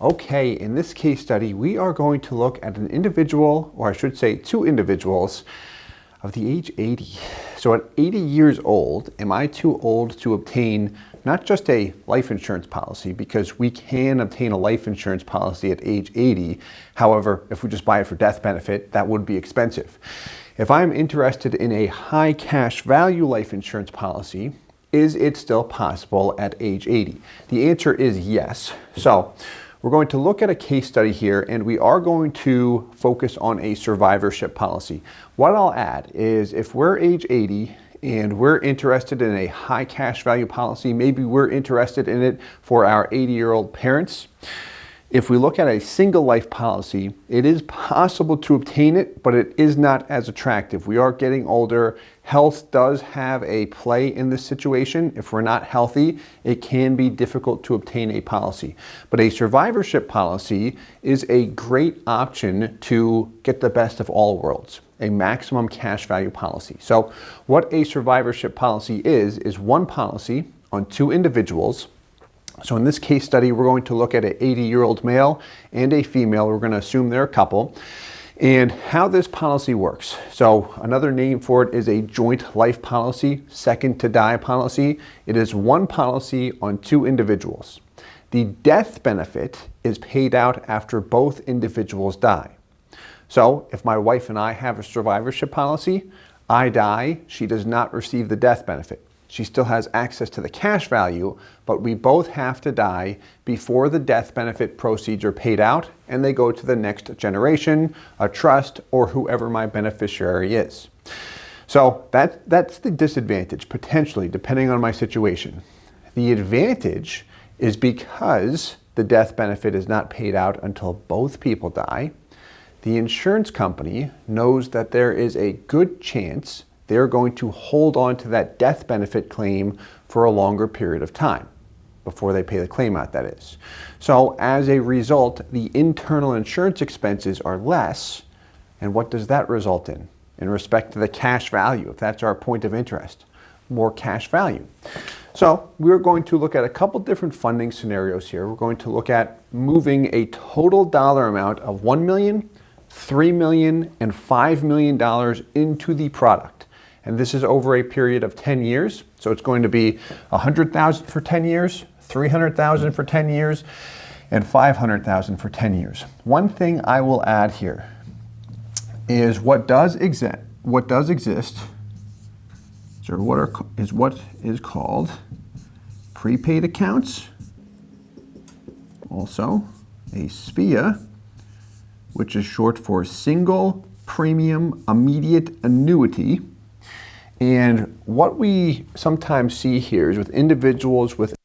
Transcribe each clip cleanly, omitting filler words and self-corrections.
Okay, in this case study, we are going to look at an individual, or I should say two individuals, of the age 80. So at 80 years old, am I too old to obtain not just a life insurance policy, because we can obtain a life insurance policy at age 80. However, if we just buy it for death benefit, that would be expensive. If I'm interested in a high cash value life insurance policy, is it still possible at age 80? The answer is yes. So we're going to look at a case study here, and we are going to focus on a survivorship policy. What I'll add is if we're age 80 and we're interested in a high cash value policy, maybe we're interested in it for our 80-year-old parents. If we look at a single life policy, it is possible to obtain it, but it is not as attractive. We are getting older. Health does have a play in this situation. If we're not healthy, it can be difficult to obtain a policy. But a survivorship policy is a great option to get the best of all worlds, a maximum cash value policy. So what a survivorship policy is one policy on two individuals. So in this case study, we're going to look at an 80-year-old male and a female. We're going to assume they're a couple. And how this policy works. So another name for it is a joint life policy, second to die policy. It is one policy on two individuals. The death benefit is paid out after both individuals die. So if my wife and I have a survivorship policy, I die, she does not receive the death benefit. She still has access to the cash value, but we both have to die before the death benefit proceeds are paid out and they go to the next generation, a trust, or whoever my beneficiary is. So that's the disadvantage, potentially, depending on my situation. The advantage is because the death benefit is not paid out until both people die, the insurance company knows that there is a good chance they're going to hold on to that death benefit claim for a longer period of time, before they pay the claim out, that is. So as a result, the internal insurance expenses are less, and what does that result in respect to the cash value, if that's our point of interest? More cash value. So we're going to look at a couple different funding scenarios here. We're going to look at moving a total dollar amount of $1 million, $3 million, and $5 million into the product. And this is over a period of 10 years. So it's going to be $100,000 for 10 years, $300,000 for 10 years, and $500,000 for 10 years. One thing I will add here is what does exist, so what is called prepaid accounts, also a SPIA, which is short for single premium immediate annuity. And what we sometimes see here is with individuals with a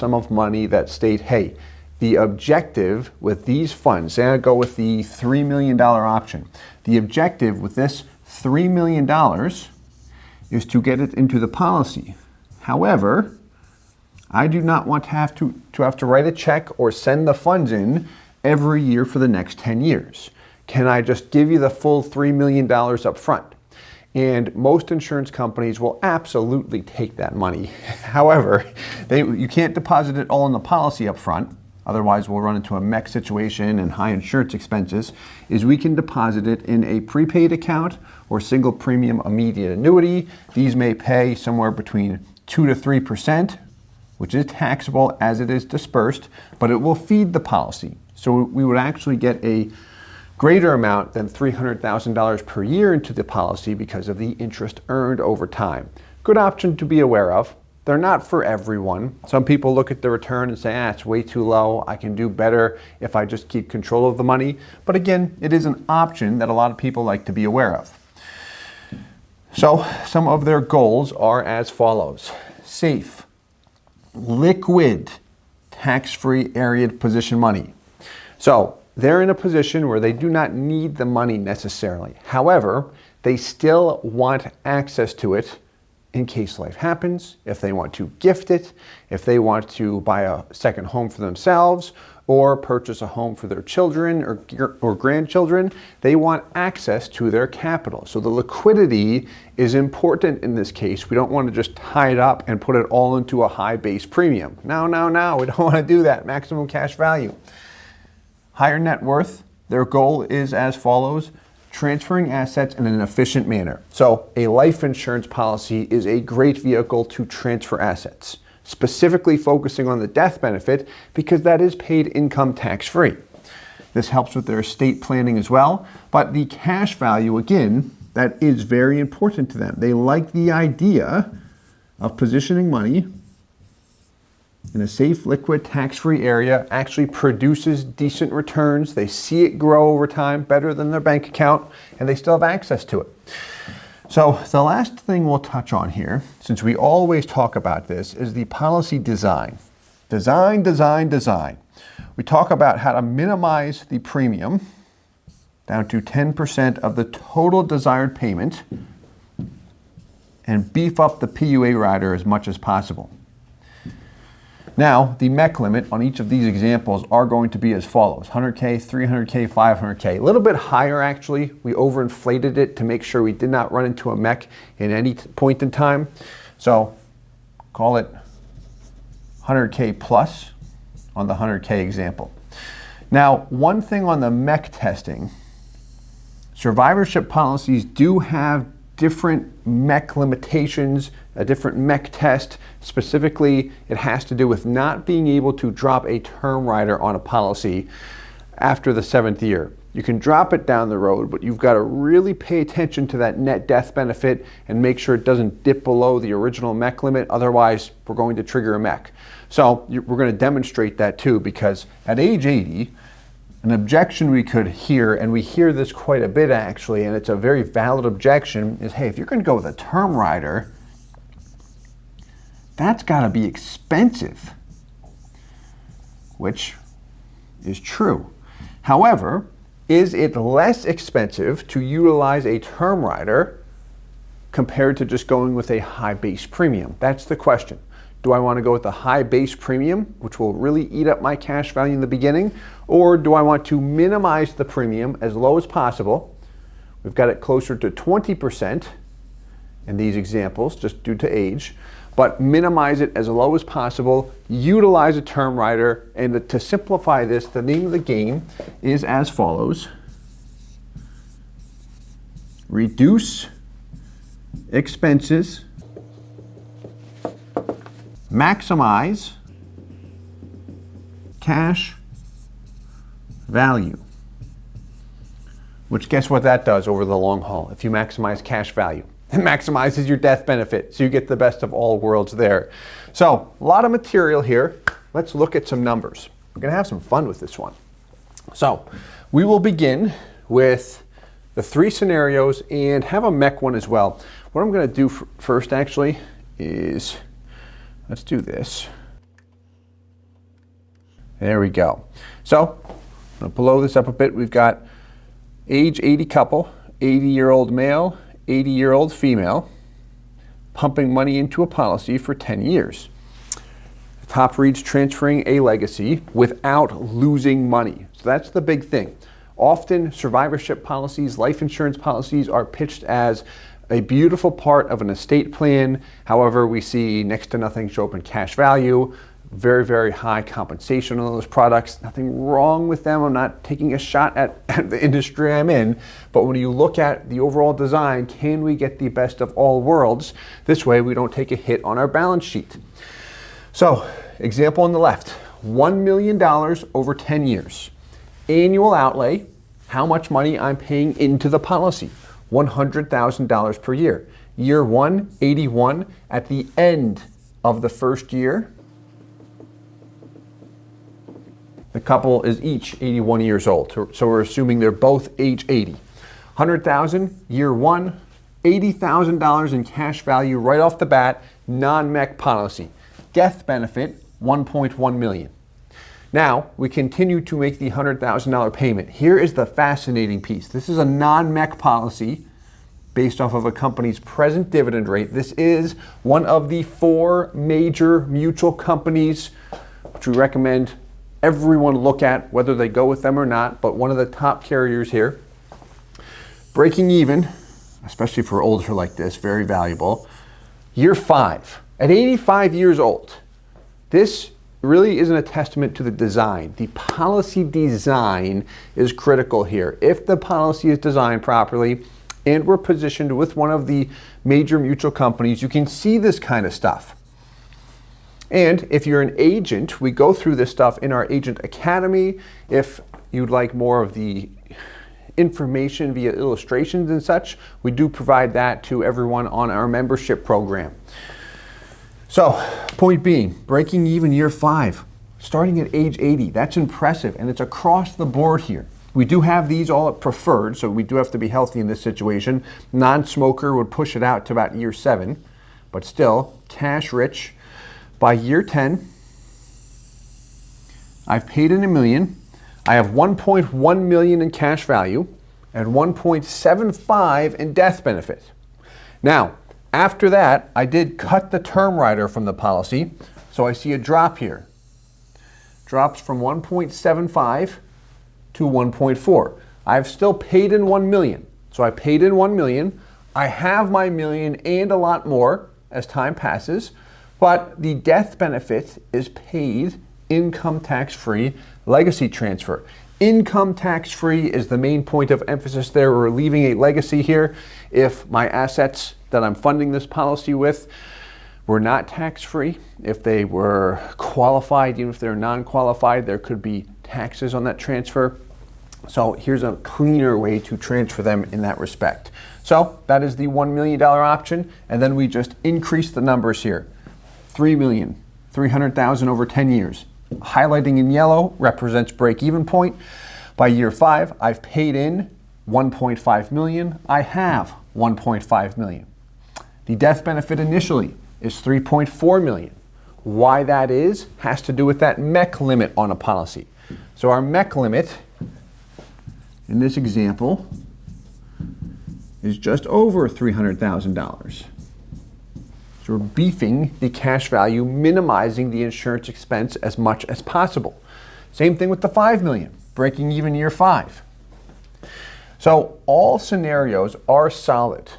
sum of money that state, hey, the objective with these funds, say I go with the $3 million option, the objective with this $3 million is to get it into the policy. However, I do not want to have to write a check or send the funds in every year for the next 10 years. Can I just give you the full $3 million up front? And most insurance companies will absolutely take that money. However, you can't deposit it all in the policy up front. Otherwise, we'll run into a MEC situation and high insurance expenses. Is we can deposit it in a prepaid account or single premium immediate annuity. These may pay somewhere between 2 to 3%, which is taxable as it is dispersed, but it will feed the policy. So we would actually get a greater amount than $300,000 per year into the policy because of the interest earned over time. Good option to be aware of. They're not for everyone. Some people look at the return and say, it's way too low. I can do better if I just keep control of the money. But again, it is an option that a lot of people like to be aware of. So some of their goals are as follows: safe, liquid, tax-free area position money. So they're in a position where they do not need the money necessarily. However, they still want access to it in case life happens, if they want to gift it, if they want to buy a second home for themselves, or purchase a home for their children or grandchildren. They want access to their capital. So the liquidity is important in this case. We don't want to just tie it up and put it all into a high base premium. No, we don't want to do that. Maximum cash value. higher net worth, their goal is as follows: transferring assets in an efficient manner. So a life insurance policy is a great vehicle to transfer assets, specifically focusing on the death benefit because that is paid income tax-free. This helps with their estate planning as well, but the cash value, again, that is very important to them. They like the idea of positioning money in a safe, liquid, tax-free area, actually produces decent returns. They see it grow over time better than their bank account, and they still have access to it. So the last thing we'll touch on here, since we always talk about this, is the policy design. Design, design, design. We talk about how to minimize the premium down to 10% of the total desired payment and beef up the PUA rider as much as possible. Now, the MEC limit on each of these examples are going to be as follows: 100K, 300K, 500K. A little bit higher, actually. We overinflated it to make sure we did not run into a MEC in any point in time. So call it 100K plus on the 100K example. Now, one thing on the MEC testing, survivorship policies do have different MEC limitations, a different MEC test. Specifically, it has to do with not being able to drop a term rider on a policy after the 7th year. You can drop it down the road, but you've got to really pay attention to that net death benefit and make sure it doesn't dip below the original MEC limit. Otherwise, we're going to trigger a MEC. So we're going to demonstrate that too, because at age 80, an objection we could hear, and we hear this quite a bit actually, and it's a very valid objection, is, hey, if you're going to go with a term rider, that's got to be expensive, which is true. However, is it less expensive to utilize a term rider compared to just going with a high base premium? That's the question. Do I want to go with a high base premium, which will really eat up my cash value in the beginning, or do I want to minimize the premium as low as possible? We've got it closer to 20% in these examples, just due to age, but minimize it as low as possible, utilize a term rider, and to simplify this, the name of the game is as follows: reduce expenses, maximize cash value. Which, guess what that does over the long haul? If you maximize cash value, it maximizes your death benefit, so you get the best of all worlds there. So, a lot of material here. Let's look at some numbers. We're going to have some fun with this one. So, we will begin with the 3 scenarios and have a MEC one as well. What I'm going to do first actually is, let's do this. There we go. So, I'm going to blow this up a bit. We've got age 80 couple, 80-year-old male, 80-year-old female, pumping money into a policy for 10 years. The top reads transferring a legacy without losing money. So that's the big thing. Often survivorship policies, life insurance policies are pitched as a beautiful part of an estate plan. However, we see next to nothing show up in cash value, very, very high compensation on those products. Nothing wrong with them. I'm not taking a shot at the industry I'm in, but when you look at the overall design, can we get the best of all worlds? This way we don't take a hit on our balance sheet. So, example on the left, $1 million over 10 years. Annual outlay, how much money I'm paying into the policy, $100,000 per year. Year 1, 81. At the end of the first year, the couple is each 81 years old. So we're assuming they're both age 80. 100,000 year 1, $80,000 in cash value right off the bat, non-MEC policy. Death benefit, $1.1 million. Now, we continue to make the $100,000 payment. Here is the fascinating piece. This is a non-MEC policy based off of a company's present dividend rate. This is one of the 4 major mutual companies, which we recommend everyone look at, whether they go with them or not, but one of the top carriers here. Breaking even, especially for older like this, very valuable. Year 5, at 85 years old, this really isn't a testament to the design. The policy design is critical here. If the policy is designed properly and we're positioned with one of the major mutual companies, you can see this kind of stuff. And if you're an agent, we go through this stuff in our Agent Academy. If you'd like more of the information via illustrations and such, we do provide that to everyone on our membership program. So, point being, breaking even year 5, starting at age 80, that's impressive, and it's across the board here. We do have these all at preferred, so we do have to be healthy in this situation. Non-smoker would push it out to about year 7, but still, cash rich. By year 10, I've paid in $1 million. I have $1.1 million in cash value and $1.75 in death benefit. Now, after that, I did cut the term rider from the policy, so I see a drop here. Drops from 1.75 to 1.4. I've still paid in $1 million. So I paid in $1 million. I have my $1 million and a lot more as time passes, but the death benefit is paid income tax-free legacy transfer. Income tax-free is the main point of emphasis there. We're leaving a legacy here. If my assets that I'm funding this policy with were not tax-free, if they were qualified, even if they're non-qualified, there could be taxes on that transfer. So here's a cleaner way to transfer them in that respect. So that is the $1 million option, and then we just increase the numbers here. $3,300,000 over 10 years. Highlighting in yellow represents break-even point. By year 5, I've paid in $1.5 million. I have $1.5 million. The death benefit initially is $3.4 million. Why that is has to do with that MEC limit on a policy. So our MEC limit in this example is just over $300,000. So we're beefing the cash value, minimizing the insurance expense as much as possible. Same thing with the $5 million, breaking even year 5. So all scenarios are solid.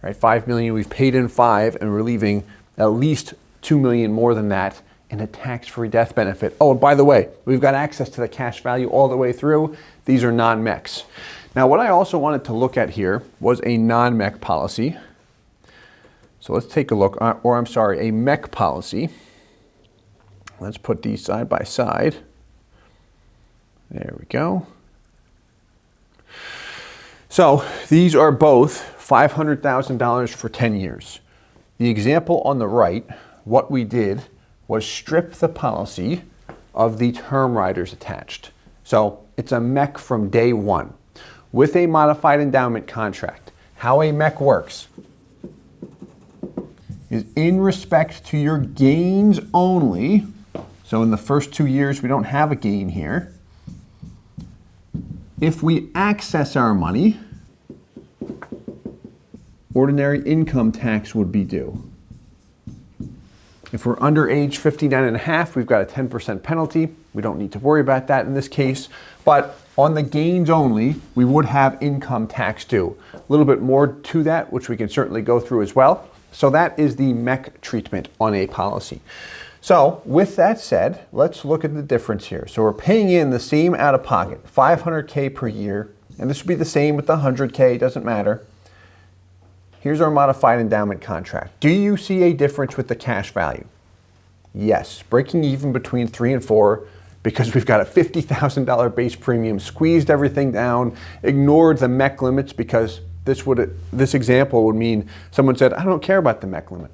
Right, $5 million, we've paid in 5, and we're leaving at least $2 million more than that in a tax-free death benefit. Oh, and by the way, we've got access to the cash value all the way through. These are non-MECs. Now, what I also wanted to look at here was a non-MEC policy. So let's take a look, or I'm sorry, a MEC policy. Let's put these side by side. There we go. So these are both $500,000 for 10 years. The example on the right, what we did was strip the policy of the term riders attached. So it's a MEC from day 1 with a modified endowment contract. How a MEC works is in respect to your gains only. So in the first 2 years, we don't have a gain here. If we access our money, ordinary income tax would be due. If we're under age 59 and a half, we've got a 10% penalty. We don't need to worry about that in this case. But on the gains only, we would have income tax due. A little bit more to that, which we can certainly go through as well. So that is the MEC treatment on a policy. So with that said, let's look at the difference here. So we're paying in the same out-of-pocket, $500K per year, and this would be the same with the $100K, doesn't matter. Here's our modified endowment contract. Do you see a difference with the cash value? Yes, breaking even between 3 and 4 because we've got a $50,000 base premium, squeezed everything down, ignored the MEC limits because this example would mean someone said, I don't care about the MEC limit.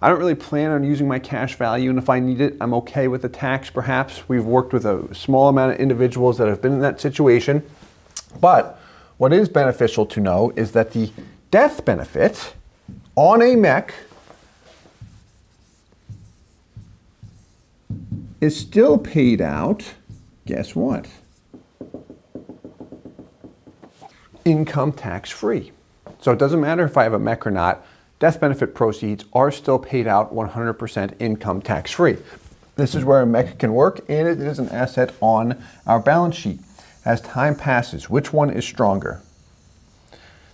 I don't really plan on using my cash value, and if I need it, I'm okay with the tax perhaps. We've worked with a small amount of individuals that have been in that situation. But what is beneficial to know is that the death benefit on a MEC is still paid out, guess what? Income tax free. So it doesn't matter if I have a MEC or not, death benefit proceeds are still paid out 100% income tax free. This is where a MEC can work, and it is an asset on our balance sheet. As time passes, which one is stronger?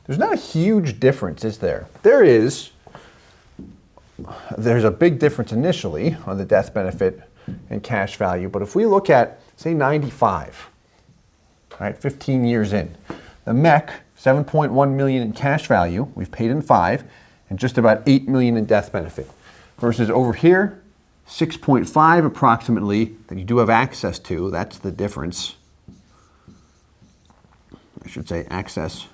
There's not a huge difference, is there? There's a big difference initially on the death benefit in cash value. But if we look at, say, 95, right, 15 years in, the MEC, 7.1 million in cash value, we've paid in 5, and just about 8 million in death benefit. Versus over here, 6.5 approximately that you do have access to. That's the difference. I should say access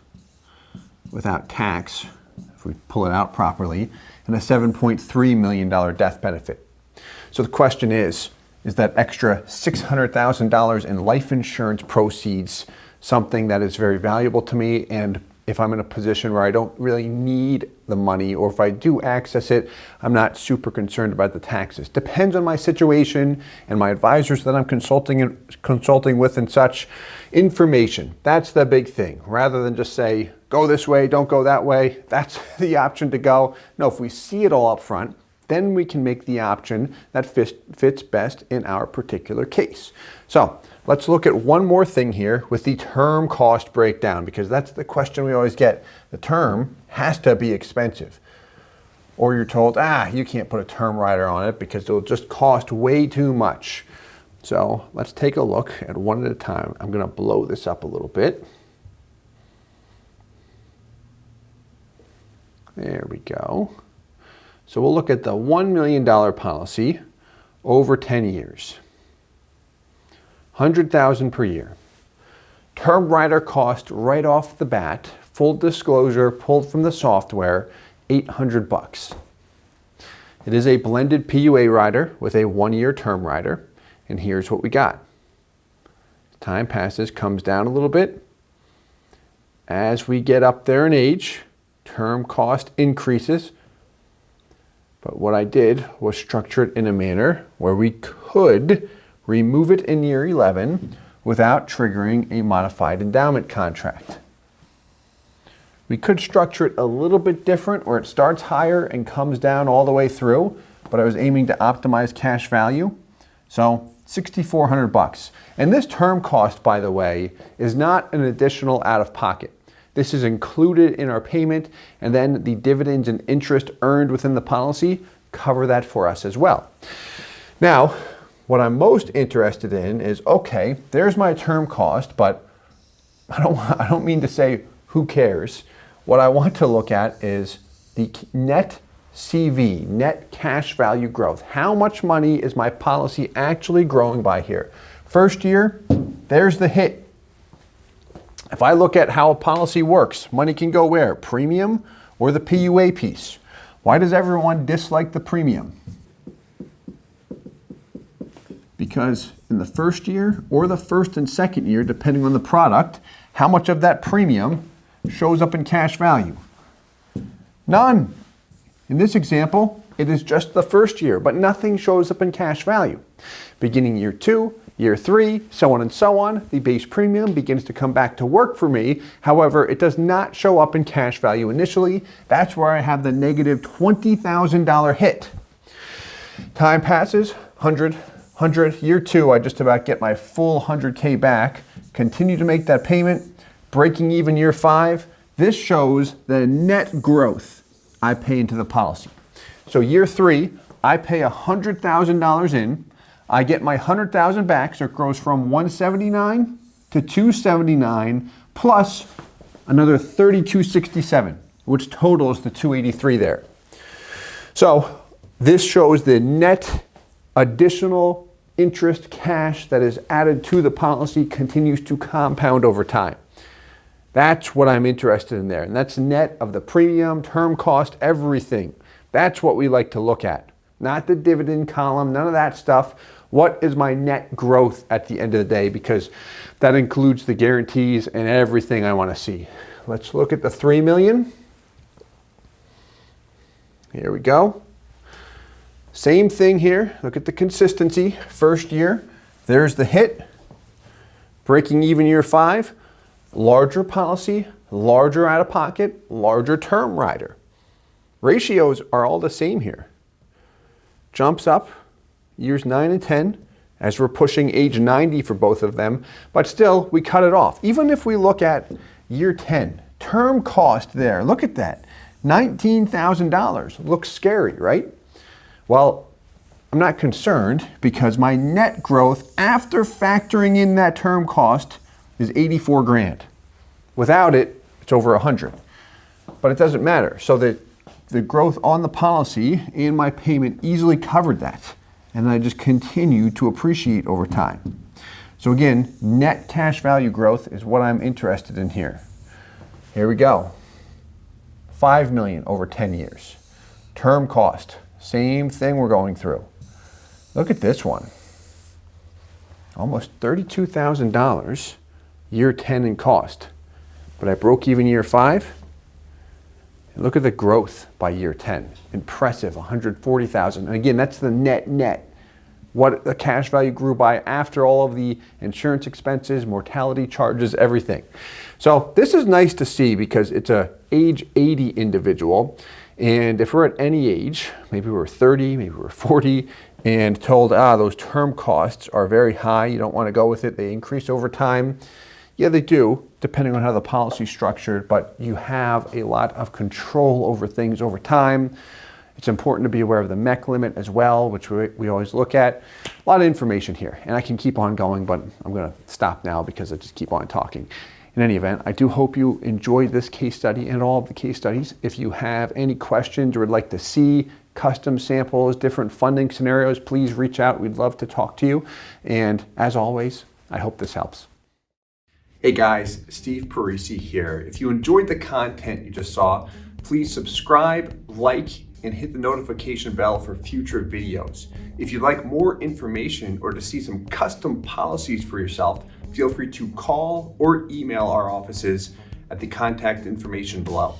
without tax, if we pull it out properly, and a $7.3 million death benefit. So the question is that extra $600,000 in life insurance proceeds something that is very valuable to me? And if I'm in a position where I don't really need the money, or if I do access it, I'm not super concerned about the taxes. Depends on my situation and my advisors that I'm consulting with and such. Information, that's the big thing. Rather than just say, go this way, don't go that way, that's the option to go. No, if we see it all up front, then we can make the option that fits best in our particular case. So let's look at one more thing here with the term cost breakdown, because that's the question we always get. The term has to be expensive. Or you're told, you can't put a term rider on it because it'll just cost way too much. So let's take a look at one at a time. I'm going to blow this up a little bit. There we go. So we'll look at the $1 million policy over 10 years. $100,000 per year. Term rider cost right off the bat, full disclosure, pulled from the software, $800. It is a blended PUA rider with a 1-year term rider, and here's what we got. Time passes, comes down a little bit. As we get up there in age, term cost increases. But what I did was structure it in a manner where we could remove it in year 11 without triggering a modified endowment contract. We could structure it a little bit different where it starts higher and comes down all the way through, but I was aiming to optimize cash value. So $6,400. And this term cost, by the way, is not an additional out-of-pocket. This is included in our payment, and then the dividends and interest earned within the policy cover that for us as well. Now, what I'm most interested in is, okay, there's my term cost, but I don't mean to say who cares. What I want to look at is the net CV, net cash value growth. How much money is my policy actually growing by here? First year, there's the hit. If I look at how a policy works, money can go where? Premium or the PUA piece? Why does everyone dislike the premium? Because in the first year or the first and second year, depending on the product, how much of that premium shows up in cash value? None. In this example, it is just the first year, but nothing shows up in cash value. Beginning year 2, year 3, so on and so on, the base premium begins to come back to work for me. However, it does not show up in cash value initially. That's where I have the negative $20,000 hit. Time passes, 100, year 2, I just about get my full 100K back, continue to make that payment, breaking even year 5. This shows the net growth I pay into the policy. So year 3, I pay $100,000 in, I get my 100,000 back, so it grows from 179 to 279 plus another 3267, which totals the 283 there. So this shows the net additional interest cash that is added to the policy continues to compound over time. That's what I'm interested in there. And that's net of the premium, term cost, everything. That's what we like to look at. Not the dividend column, none of that stuff. What is my net growth at the end of the day? Because that includes the guarantees and everything I want to see. Let's look at the 3 million. Here we go. Same thing here. Look at the consistency. First year, there's the hit. Breaking even year 5. Larger policy, larger out of pocket, larger term rider. Ratios are all the same here. Jumps up years 9 and 10 as we're pushing age 90 for both of them, but still we cut it off. Even if we look at year 10, term cost there, look at that, $19,000. Looks scary, right? Well, I'm not concerned because my net growth after factoring in that term cost is 84 grand. Without it, it's over 100. But it doesn't matter. So the growth on the policy and my payment easily covered that. And I just continue to appreciate over time. So again, net cash value growth is what I'm interested in here. Here we go. 5 million over 10 years. Term cost, same thing we're going through. Look at this one. Almost $32,000 year 10 in cost. But I broke even year 5. And look at the growth by year 10. Impressive, 140,000. And again, that's the net. What the cash value grew by after all of the insurance expenses, mortality charges, everything. So this is nice to see because it's a age 80 individual. And if we're at any age, maybe we're 30, maybe we're 40, and told, those term costs are very high, you don't want to go with it, they increase over time. Yeah, they do, depending on how the policy is structured, but you have a lot of control over things over time. It's important to be aware of the MEC limit as well, which we always look at. A lot of information here, and I can keep on going, but I'm going to stop now because I just keep on talking. In any event, I do hope you enjoyed this case study and all of the case studies. If you have any questions or would like to see custom samples, different funding scenarios, please reach out. We'd love to talk to you. And as always, I hope this helps. Hey guys, Steve Parisi here. If you enjoyed the content you just saw, please subscribe, like, and hit the notification bell for future videos. If you'd like more information or to see some custom policies for yourself, feel free to call or email our offices at the contact information below.